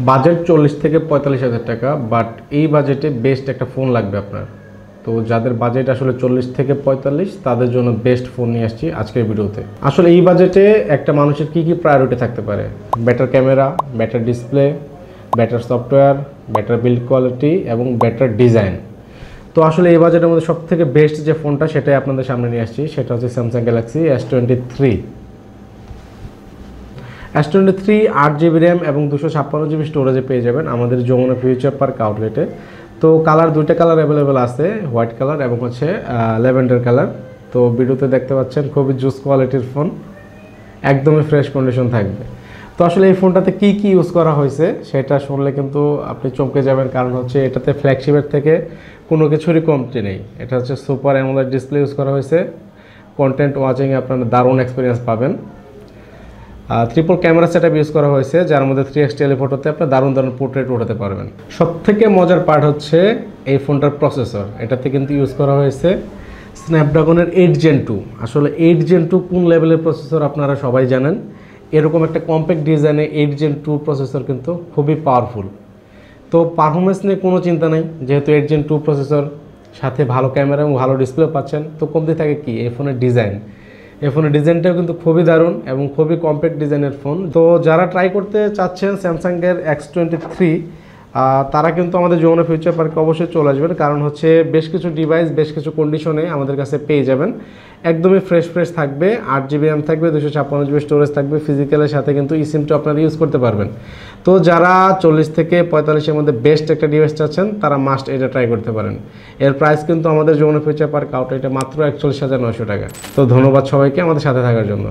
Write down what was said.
Budget 40 থেকে 45,000 টাকা, but এই বাজেটে বেস্ট একটা ফোন লাগবে আপনার। তো যাদের বাজেট আসলে 40 থেকে 45 তাদের জন্য বেস্ট ফোন নিয়ে আসছি আজকের ভিডিওতে। আসলে এই বাজেটে একটা মানুষের কি কি প্রায়োরিটি থাকতে পারে? Better camera, better display, better software, better build quality এবং বেটার ডিজাইন। তো আসলে এই বাজেটের মধ্যে সবথেকে বেস্ট যে ফোনটা সেটাই আপনাদের সামনে নিয়ে আসছি, সেটা হচ্ছে Samsung Galaxy S23। S23 8GB RAM এবং 256GB স্টোরেজে পেয়ে যাবেন আমাদের যমুনা ফিউচার পার্ক আউটলেটে। তো কালার দুইটা কালার অ্যাভেলেবেল আছে, হোয়াইট কালার এবং হচ্ছে ল্যাভেন্ডার কালার। তো ভিডিওতে দেখতে পাচ্ছেন খুবই জুস কোয়ালিটির ফোন, একদমই ফ্রেশ কন্ডিশন থাকবে। তো আসলে এই ফোনটাতে কি কি ইউজ করা হয়েছে সেটা শুনলে কিন্তু আপনি চমকে যাবেন, কারণ হচ্ছে এটাতে ফ্ল্যাগশিপের থেকে কোনো কিছুরই কমতি নেই। এটা হচ্ছে সুপার অ্যামোলেড ডিসপ্লে ইউজ করা হয়েছে। কন্টেন্ট ওয়াচিংয়ে আপনারা দারুণ এক্সপিরিয়েন্স পাবেন। ট্রিপল ক্যামেরা সেটআপ ইউজ করা হয়েছে, যার মধ্যে 3x টেলিফোটোতে আপনি দারুণ দারুণ পোর্ট্রেট উঠাতে পারবেন। সবথেকে মজার পার্ট হচ্ছে এই ফোনটার প্রসেসর। এটাতে কিন্তু ইউজ করা হয়েছে স্ন্যাপড্রাগনের 8 Gen 2। আসলে 8 Gen 2 কোন লেভেলের প্রসেসর আপনারা সবাই জানেন। এরকম একটা কম্প্যাক্ট ডিজাইনে 8 Gen 2 প্রসেসর কিন্তু খুবই পাওয়ারফুল। তো পারফরমেন্স নিয়ে কোনো চিন্তা নেই, যেহেতু 8 Gen 2 প্রসেসর, সাথে ভালো ক্যামেরা এবং ভালো ডিসপ্লে পাচ্ছেন। তো কমতি থাকে কি এই ফোনের ডিজাইন। এই ফোনের ডিজাইনটাও কিন্তু খুবই দারুণ এবং খুবই কম্প্যাক্ট ডিজাইনের ফোন। তো যারা ট্রাই করতে চাচ্ছেন স্যামসাংয়ের S23, তারা কিন্তু আমাদের যমুনা ফিউচার পার্কে অবশ্যই চলে আসবেন, কারণ হচ্ছে বেশ কিছু ডিভাইস বেশ কিছু কন্ডিশনে আমাদের কাছে পেয়ে যাবেন। একদমই ফ্রেশ থাকবে, 8GB র্যাম থাকবে, 256GB স্টোরেজ থাকবে। ফিজিক্যালের সাথে কিন্তু সিমটা আপনারা ইউজ করতে পারবেন। তো যারা 40 থেকে 45-এর মধ্যে বেস্ট একটা ডিভাইস চাচ্ছেন তারা মাস্ট এটা ট্রাই করতে পারেন। এর প্রাইস কিন্তু আমাদের যমুনা ফিউচার পার্ক আউটলেটে মাত্র 41,900 টাকা। তো ধন্যবাদ সবাইকে আমাদের সাথে থাকার জন্য।